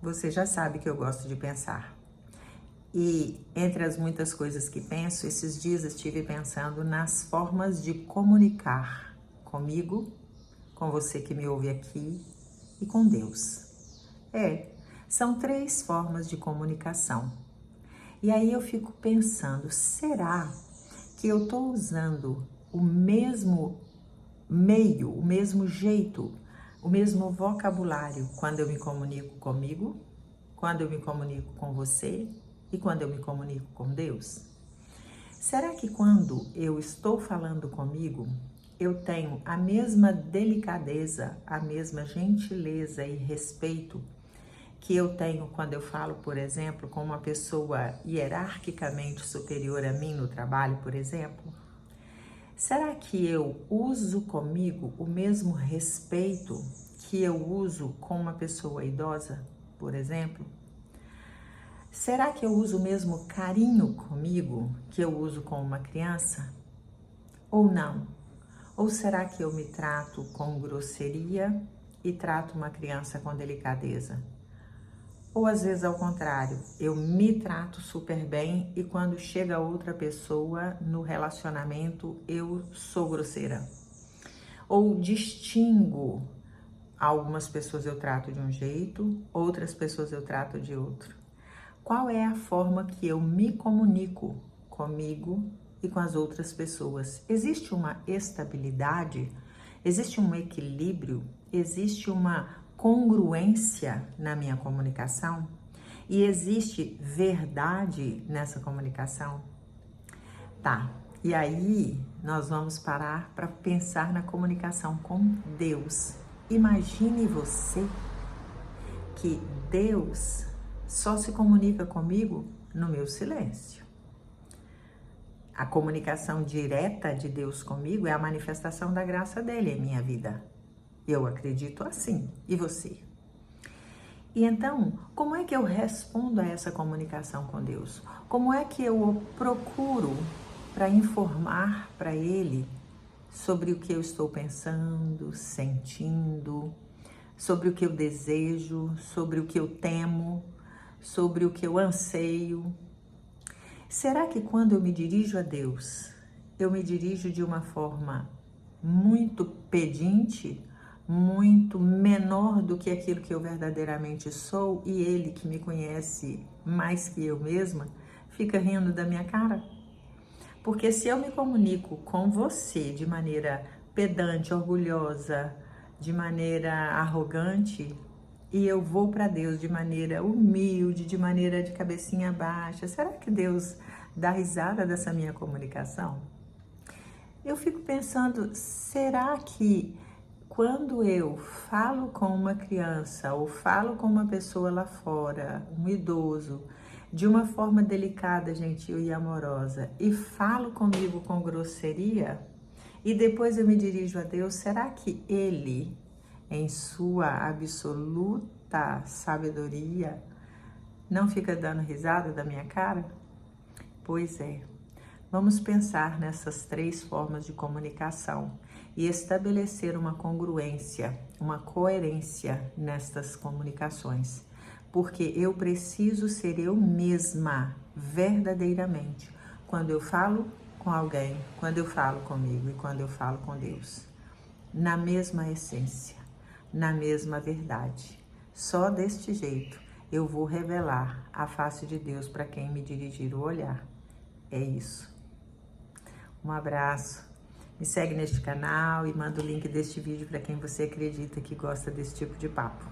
Você já sabe que eu gosto de pensar. E entre as muitas coisas que penso, esses dias estive pensando nas formas de comunicar comigo, com você que me ouve aqui e com Deus. São 3 formas de comunicação. E aí eu fico pensando, será que eu estou usando o mesmo meio, o mesmo jeito, o mesmo vocabulário quando eu me comunico comigo, quando eu me comunico com você e quando eu me comunico com Deus? Será que quando eu estou falando comigo, eu tenho a mesma delicadeza, a mesma gentileza e respeito que eu tenho quando eu falo, por exemplo, com uma pessoa hierarquicamente superior a mim no trabalho, por exemplo? Será que eu uso comigo o mesmo respeito que eu uso com uma pessoa idosa, por exemplo? Será que eu uso o mesmo carinho comigo que eu uso com uma criança? Ou não? Ou será que eu me trato com grosseria e trato uma criança com delicadeza? Ou às vezes ao contrário, eu me trato super bem e quando chega outra pessoa no relacionamento eu sou grosseira. Ou distingo, algumas pessoas eu trato de um jeito, outras pessoas eu trato de outro. Qual é a forma que eu me comunico comigo e com as outras pessoas? Existe uma estabilidade? Existe um equilíbrio? Existe uma congruência na minha comunicação? E existe verdade nessa comunicação? Tá, e aí nós vamos parar para pensar na comunicação com Deus. Imagine você que Deus só se comunica comigo no meu silêncio. A comunicação direta de Deus comigo é a manifestação da graça dele em minha vida. Eu acredito assim. E você? E então, como é que eu respondo a essa comunicação com Deus? Como é que eu procuro para informar para Ele sobre o que eu estou pensando, sentindo, sobre o que eu desejo, sobre o que eu temo, sobre o que eu anseio? Será que quando eu me dirijo a Deus, eu me dirijo de uma forma muito pedinte, muito menor do que aquilo que eu verdadeiramente sou, e Ele, que me conhece mais que eu mesma, fica rindo da minha cara? Porque se eu me comunico com você de maneira pedante, orgulhosa, de maneira arrogante, e eu vou para Deus de maneira humilde, de maneira de cabecinha baixa, será que Deus dá risada dessa minha comunicação? Eu fico pensando, será que quando eu falo com uma criança ou falo com uma pessoa lá fora, um idoso, de uma forma delicada, gentil e amorosa, e falo comigo com grosseria, e depois eu me dirijo a Deus, será que Ele, em sua absoluta sabedoria, não fica dando risada da minha cara? Pois é. Vamos pensar nessas 3 formas de comunicação e estabelecer uma congruência, uma coerência nestas comunicações, porque eu preciso ser eu mesma, verdadeiramente, quando eu falo com alguém, quando eu falo comigo e quando eu falo com Deus, na mesma essência, na mesma verdade. Só deste jeito eu vou revelar a face de Deus para quem me dirigir o olhar. É isso. Um abraço, me segue neste canal e manda o link deste vídeo para quem você acredita que gosta desse tipo de papo.